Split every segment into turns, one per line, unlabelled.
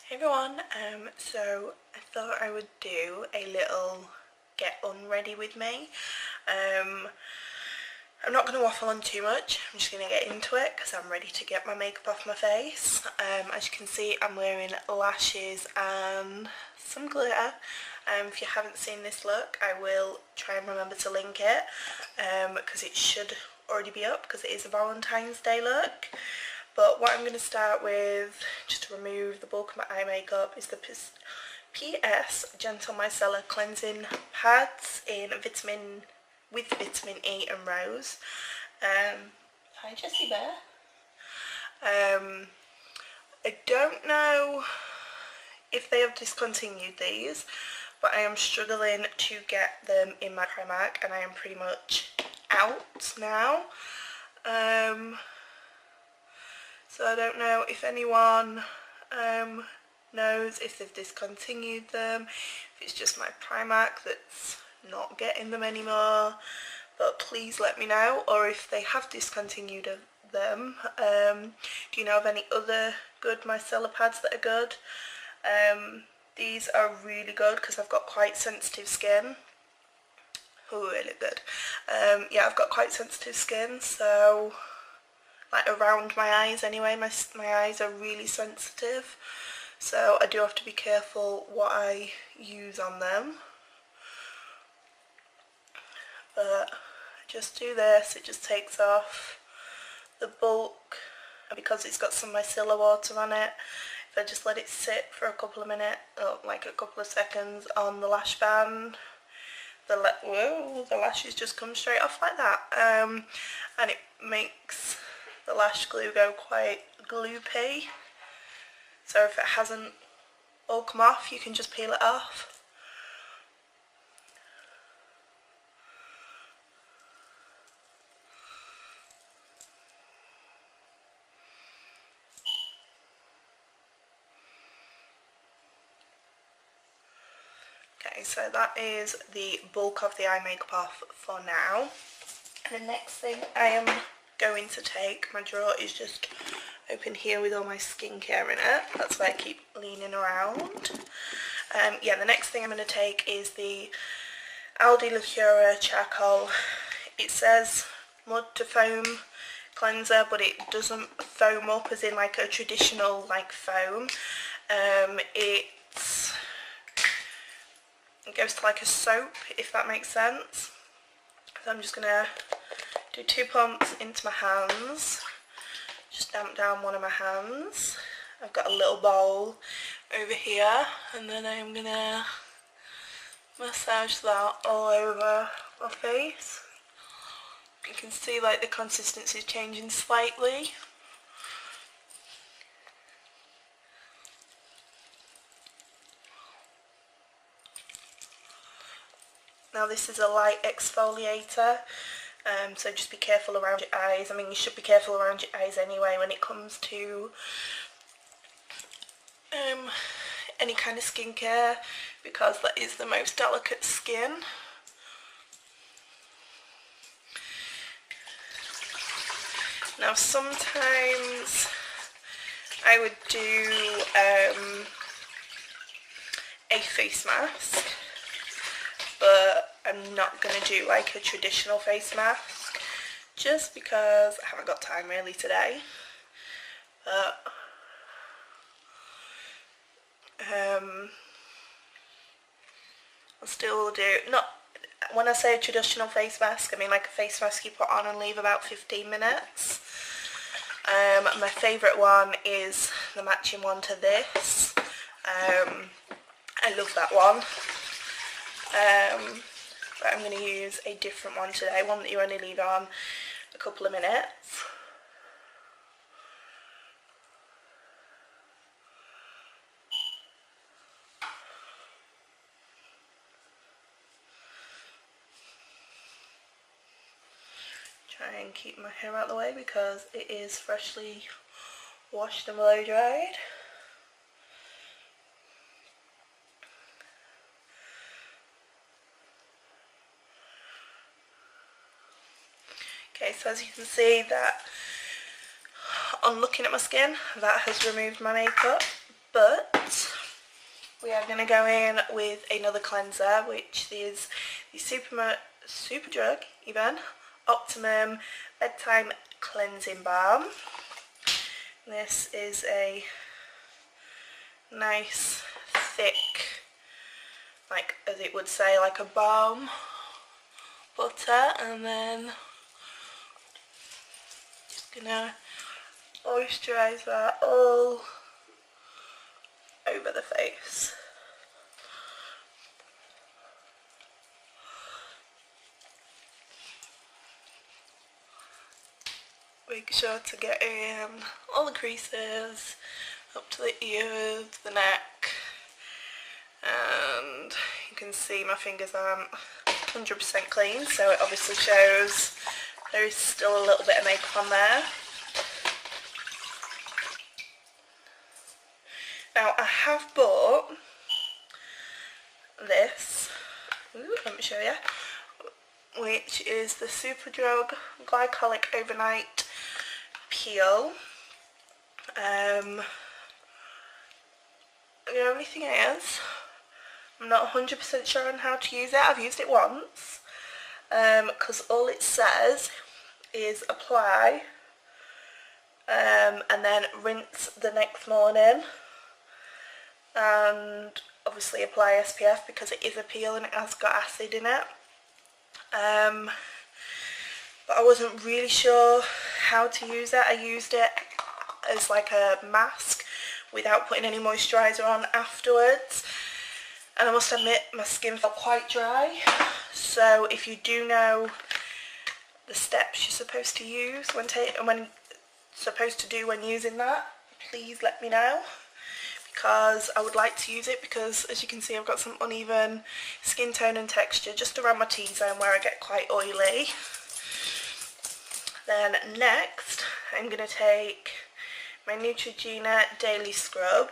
Hey everyone, so I thought I would do a little get unready with me. I'm not going to waffle on too much, I'm just going to get into it because I'm ready to get my makeup off my face. As you can see, I'm wearing lashes and some glitter. If you haven't seen this look, I will try and remember to link it because it should already be up because it is a Valentine's Day look. But what I'm going to start with, just to remove the bulk of my eye makeup, is the PS Gentle Micellar Cleansing Pads with vitamin E and rose. Hi Jessie Bear. I don't know if they have discontinued these, but I am struggling to get them in my Primark and I am pretty much out now. So I don't know if anyone knows if they've discontinued them, if it's just my Primark that's not getting them anymore, but please let me know, or if they have discontinued them. Do you know of any other good micellar pads that are good? These are really good because I've got quite sensitive skin. Oh, really good. Yeah, I've got quite sensitive skin, so like around my eyes anyway, my eyes are really sensitive, so I do have to be careful what I use on them. But I just do this, it just takes off the bulk, and because it's got some micellar water on it, if I just let it sit for a couple of minutes, or like a couple of seconds on the lash band, the lashes just come straight off like that, and it makes the lash glue go quite gloopy, so if it hasn't all come off you can just peel it off. Okay, so that is the bulk of the eye makeup off for now. And the next thing I am going to take, my drawer is just open here with all my skincare in it, that's why I keep leaning around. Yeah, the next thing I'm going to take is the Aldi Lacura Charcoal. It says mud to foam cleanser, but it doesn't foam up as in like a traditional like foam. It goes to like a soap, if that makes sense. So I'm just going to do 2 pumps into my hands, just damp down one of my hands. I've got a little bowl over here, and then I'm going to massage that all over my face. You can see like the consistency is changing slightly. Now this is a light exfoliator, so just be careful around your eyes. I mean, you should be careful around your eyes anyway when it comes to any kind of skincare, because that is the most delicate skin. Now sometimes I would do a face mask, but I'm not going to do like a traditional face mask just because I haven't got time really today. But I'll still do, not when I say a traditional face mask, I mean like a face mask you put on and leave about 15 minutes. My favourite one is the matching one to this. I love that one. But I'm going to use a different one today, one that you only leave on a couple of minutes. Try and keep my hair out of the way because it is freshly washed and blow dried. Okay, so as you can see that on looking at my skin, that has removed my makeup, But we are going to go in with another cleanser, which is the Superdrug even Optimum Bedtime Cleansing Balm. This is a nice thick, like as it would say, like a balm butter, and then just gonna moisturise that all over the face. Make sure to get in all the creases, up to the ears, the neck, and you can see my fingers aren't 100% clean, so it obviously shows there is still a little bit of makeup on there. Now I have bought this, let me show you, which is the Superdrug Glycolic Overnight Peel. The only thing is, I'm not 100% sure on how to use it. I've used it once, because all it says is apply, and then rinse the next morning, and obviously apply SPF because it is a peel and it has got acid in it. But I wasn't really sure how to use it. I used it as like a mask without putting any moisturiser on afterwards, and I must admit my skin felt quite dry. So if you do know the steps you're supposed to use when using that, please let me know, because I would like to use it, because as you can see I've got some uneven skin tone and texture just around my T-zone where I get quite oily. Then next I'm going to take my Neutrogena Daily Scrub,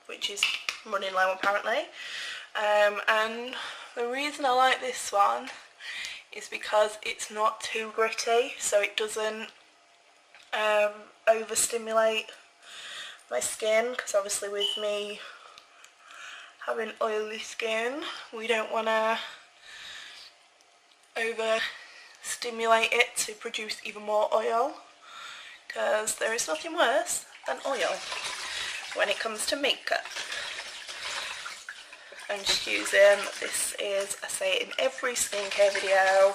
which is running low apparently, and the reason I like this one is because it's not too gritty, so it doesn't overstimulate my skin, because obviously with me having oily skin we don't want to overstimulate it to produce even more oil, because there is nothing worse than oil when it comes to makeup. I'm just using, this is, I say it in every skincare video,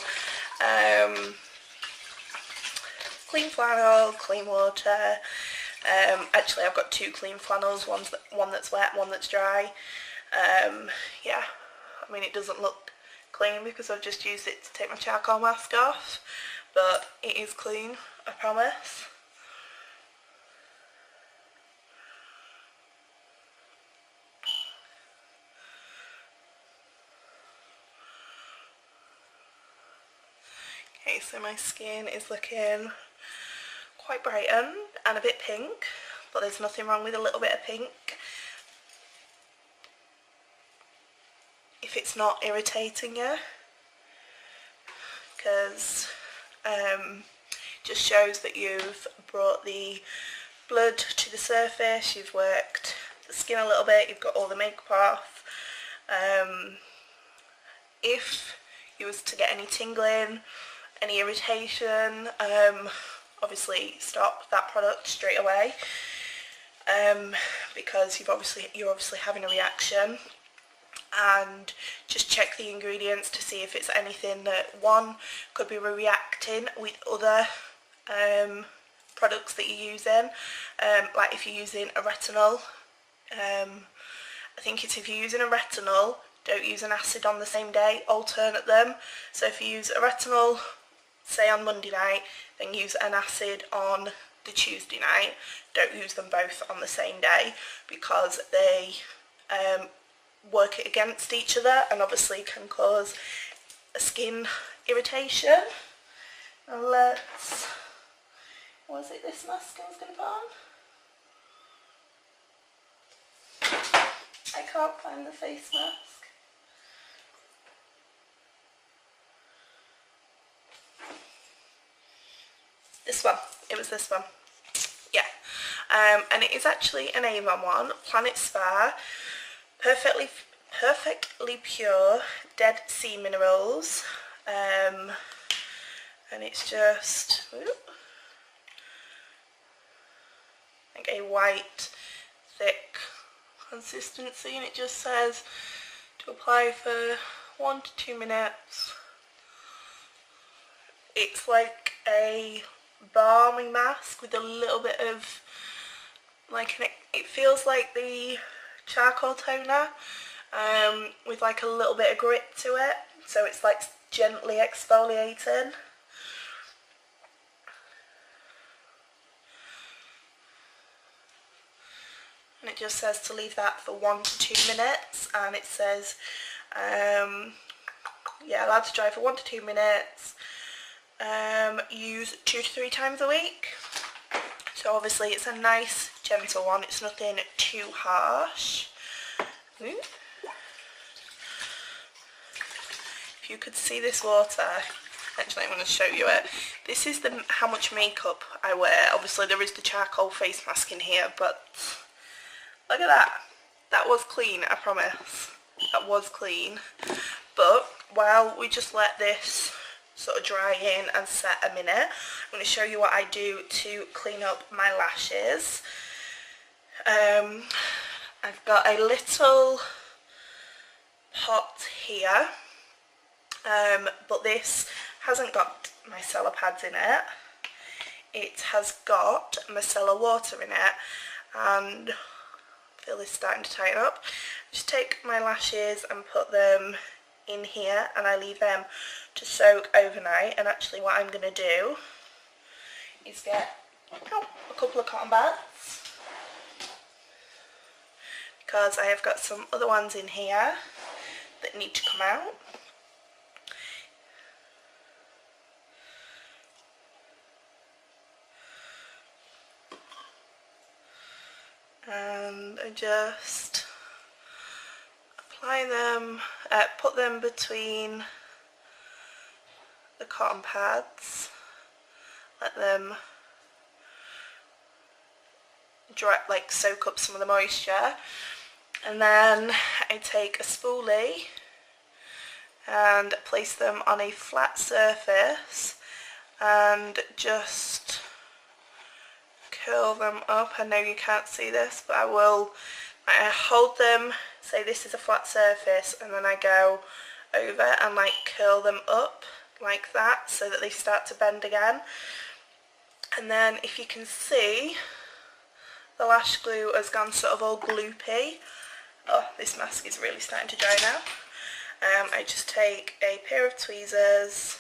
clean flannel, clean water. Actually I've got two clean flannels, one that's wet, one that's dry. Yeah, I mean it doesn't look clean because I've just used it to take my charcoal mask off, but it is clean, I promise. Okay, so my skin is looking quite brightened and a bit pink, but there's nothing wrong with a little bit of pink if it's not irritating you, because just shows that you've brought the blood to the surface, you've worked the skin a little bit, you've got all the makeup off. If you was to get any tingling, any irritation, obviously stop that product straight away, because you're obviously having a reaction, and just check the ingredients to see if it's anything that one could be reacting with other products that you're using. Like if you're using a retinol, I think it's if you're using a retinol, don't use an acid on the same day, alternate them. So if you use a retinol say on Monday night, then use an acid on the Tuesday night. Don't use them both on the same day, because they work it against each other and obviously can cause a skin irritation. Now let's, was it this mask I was going to put on? I can't find the face mask. This one, it was this one. Yeah, and it is actually an Avon one, Planet Spa, perfectly pure dead sea minerals, and it's just like a white thick consistency, and it just says to apply for 1 to 2 minutes. It's like a balmy mask with a little bit of like it feels like the charcoal toner with like a little bit of grit to it, so it's like gently exfoliating. And it just says to leave that for 1 to 2 minutes, and it says yeah, allowed to dry for 1 to 2 minutes, use 2 to 3 times a week. So obviously it's a nice gentle one, it's nothing too harsh. Ooh. If you could see this water, actually I'm going to show you it. This is how much makeup I wear. Obviously there is the charcoal face mask in here, but look at that. That was clean, I promise. That was clean. But while we just let this sort of dry in and set a minute, I'm going to show you what I do to clean up my lashes. I've got a little pot here, but this hasn't got micellar pads in it. It has got micellar water in it, and I feel this starting to tighten up. Just take my lashes and put them in here, and I leave them to soak overnight. And actually what I'm going to do is get a couple of cotton buds, because I have got some other ones in here that need to come out. And I just apply them, put them between the cotton pads, let them dry, like soak up some of the moisture, and then I take a spoolie and place them on a flat surface and just curl them up. I know you can't see this, but I hold them, say this is a flat surface, and then I go over and like curl them up like that so that they start to bend again. And then if you can see, the lash glue has gone sort of all gloopy. Oh, this mask is really starting to dry now. I just take a pair of tweezers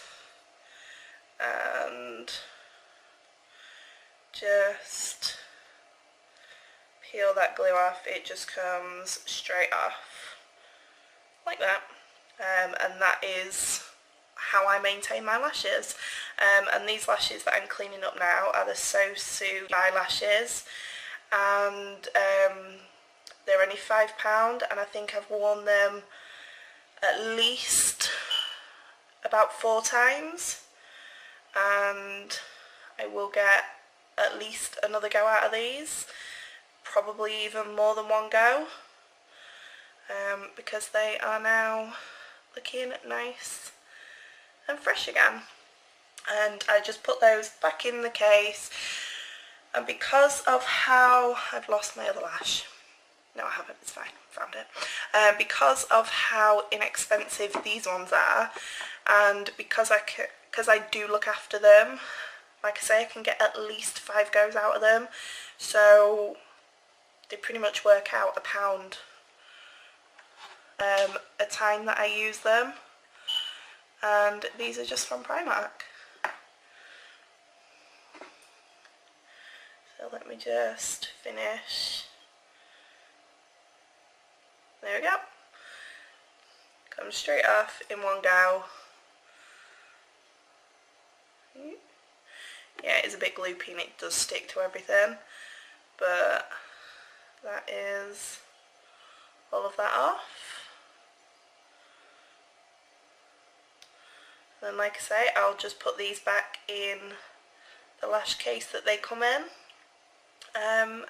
and just peel that glue off. It just comes straight off like that, and that is how I maintain my lashes. And these lashes that I'm cleaning up now are the So Sue eyelashes, and they're only £5, and I think I've worn them at least about 4 times, and I will get at least another go out of these, probably even more than one go, because they are now looking nice and fresh again. And I just put those back in the case, and because of how I've lost my other lash, no I haven't, it's fine, found it, because of how inexpensive these ones are, and because I do look after them, like I say, I can get at least 5 goes out of them, so they pretty much work out £1 a time that I use them. And these are just from Primark. So let me just finish. There we go. Comes straight off in one go. Yeah, it is a bit gloopy and it does stick to everything, but that is all of that off. And then, like I say, I'll just put these back in the lash case that they come in.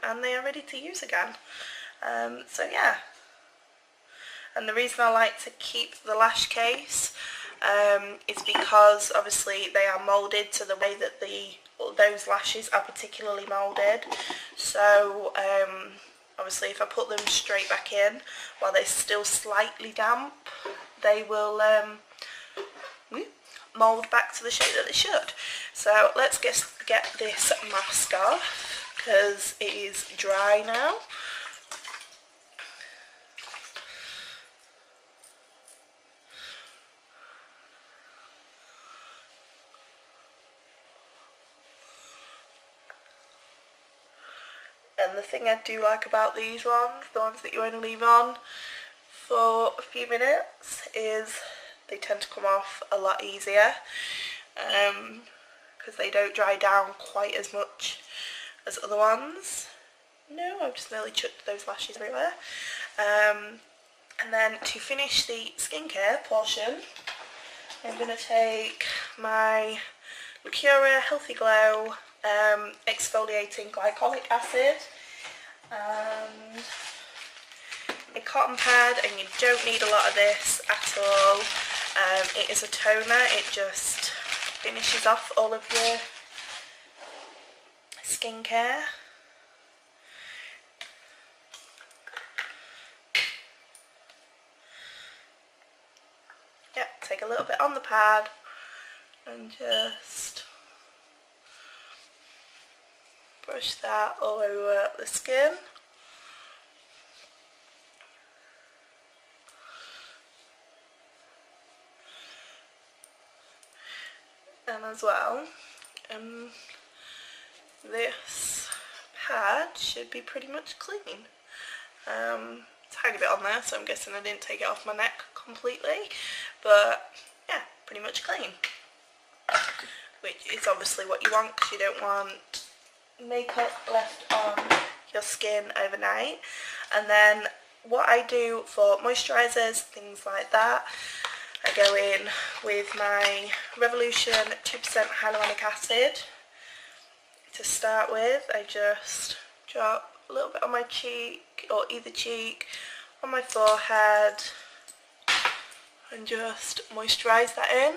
and they are ready to use again. So yeah, and the reason I like to keep the lash case is because obviously they are moulded to the way that those lashes are particularly moulded. So obviously if I put them straight back in while they're still slightly damp, they will mould back to the shape that they should. So let's get this mask off because it is dry now. And the thing I do like about these ones, the ones that you only leave on for a few minutes, is they tend to come off a lot easier because they don't dry down quite as much as other ones. No, I've just nearly chucked those lashes everywhere. And then to finish the skincare portion, I'm going to take my Lucura Healthy Glow exfoliating glycolic acid and a cotton pad, and you don't need a lot of this at all. It is a toner, it just finishes off all of your skincare. Yep, take a little bit on the pad and just brush that all over the skin. And as well, this pad should be pretty much clean. Tiny bit on there, so I'm guessing I didn't take it off my neck completely, but yeah, pretty much clean. Which is obviously what you want, because you don't want makeup left on your skin overnight. And then what I do for moisturisers, things like that, I go in with my Revolution 2% hyaluronic acid. To start with, I just drop a little bit on my cheek, or either cheek, on my forehead, and just moisturise that in.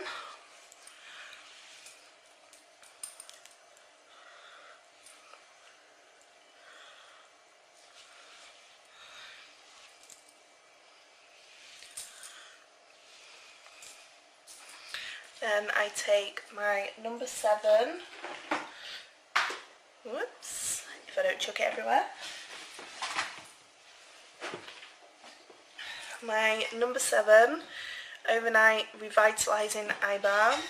Then I take my number 7, whoops, if I don't chuck it everywhere, my number 7 Overnight Revitalising Eye Balm.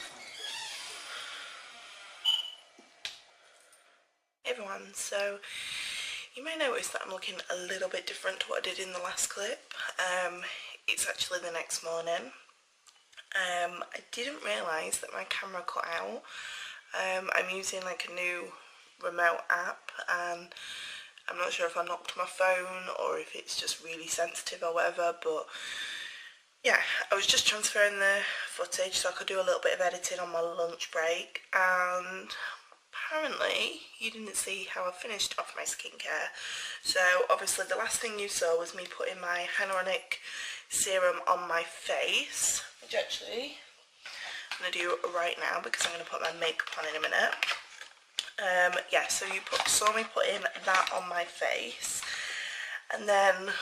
Hey everyone, so you may notice that I'm looking a little bit different to what I did in the last clip. It's actually the next morning. I didn't realise that my camera cut out. I'm using like a new remote app, and I'm not sure if I knocked my phone or if it's just really sensitive or whatever, but yeah, I was just transferring the footage so I could do a little bit of editing on my lunch break, and apparently you didn't see how I finished off my skincare. So obviously the last thing you saw was me putting my hyaluronic serum on my face, which actually I'm going to do right now because I'm going to put my makeup on in a minute. Yeah, so you saw me putting that on my face, and then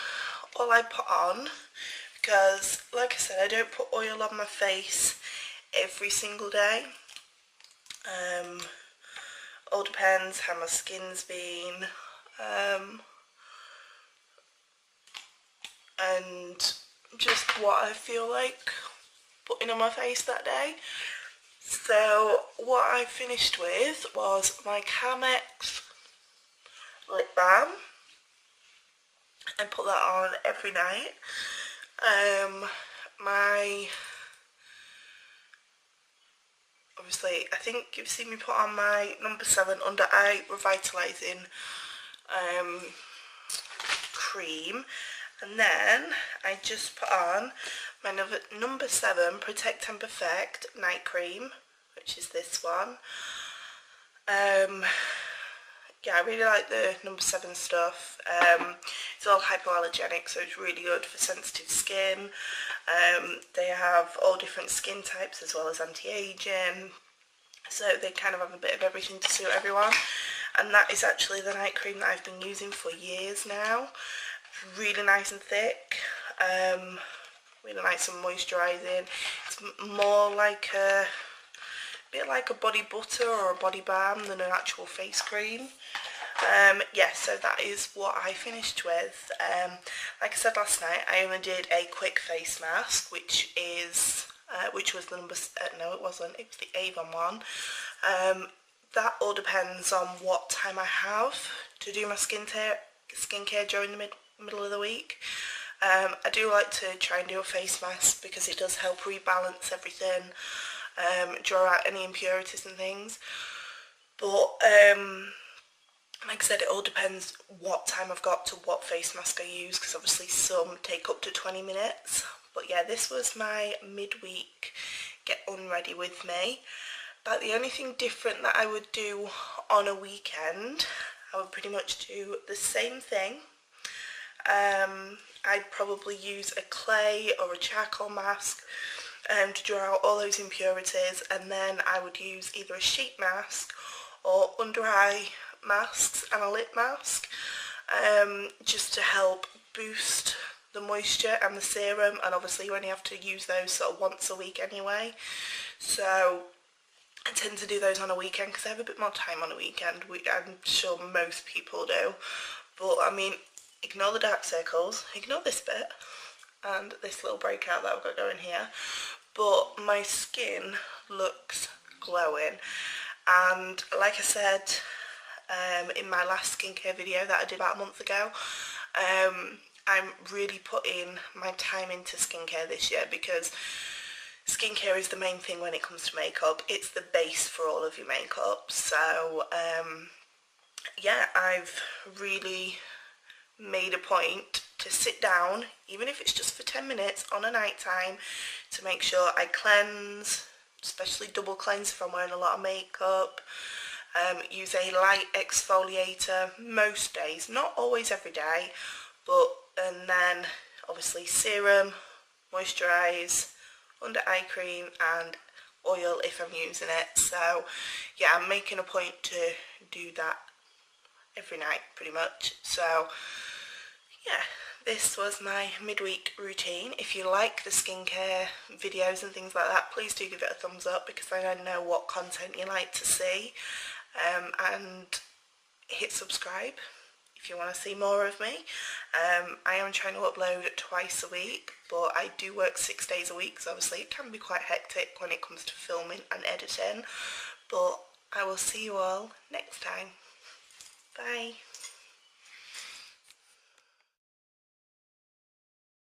all I put on, because like I said, I don't put oil on my face every single day. All depends how my skin's been, and just what I feel like putting on my face that day. So what I finished with was my Carmex lip balm. I put that on every night. Obviously I think you've seen me put on my number 7 Under Eye Revitalising cream, and then I just put on my number 7 Protect and Perfect night cream, which is this one. yeah, I really like the number 7 stuff. It's all hypoallergenic, so it's really good for sensitive skin. They have all different skin types as well as anti-aging, so they kind of have a bit of everything to suit everyone. And that is actually the night cream that I've been using for years now. Really nice and thick, really nice and moisturising. It's more like a bit like a body butter or a body balm than an actual face cream. Yeah, so that is what I finished with. Like I said last night, I only did a quick face mask, which was the number, no it wasn't, it was the Avon one. That all depends on what time I have to do my skincare during the middle of the week. I do like to try and do a face mask because it does help rebalance everything, draw out any impurities and things. But like I said, it all depends what time I've got to what face mask I use, because obviously some take up to 20 minutes. But yeah, this was my midweek get unready with me. But the only thing different that I would do on a weekend, I would pretty much do the same thing. I'd probably use a clay or a charcoal mask to draw out all those impurities, and then I would use either a sheet mask or under eye masks and a lip mask, just to help boost the moisture and the serum. And obviously you only have to use those sort of once a week anyway, so I tend to do those on a weekend because I have a bit more time on a weekend. I'm sure most people do, but I mean, ignore the dark circles, ignore this bit and this little breakout that I've got going here, but my skin looks glowing. And like I said in my last skincare video that I did about a month ago, I'm really putting my time into skincare this year, because skincare is the main thing when it comes to makeup. It's the base for all of your makeup. So yeah, I've really made a point to sit down, even if it's just for 10 minutes on a night time, to make sure I cleanse, especially double cleanse if I'm wearing a lot of makeup. Use a light exfoliator most days, not always every day, and then obviously serum, moisturise, under eye cream and oil if I'm using it. So yeah, I'm making a point to do that every night pretty much. So yeah, this was my midweek routine. If you like the skincare videos and things like that, please do give it a thumbs up, because then I know what content you like to see, and hit subscribe if you want to see more of me. I am trying to upload twice a week, but I do work 6 days a week, so obviously it can be quite hectic when it comes to filming and editing. But I will see you all next time. Bye.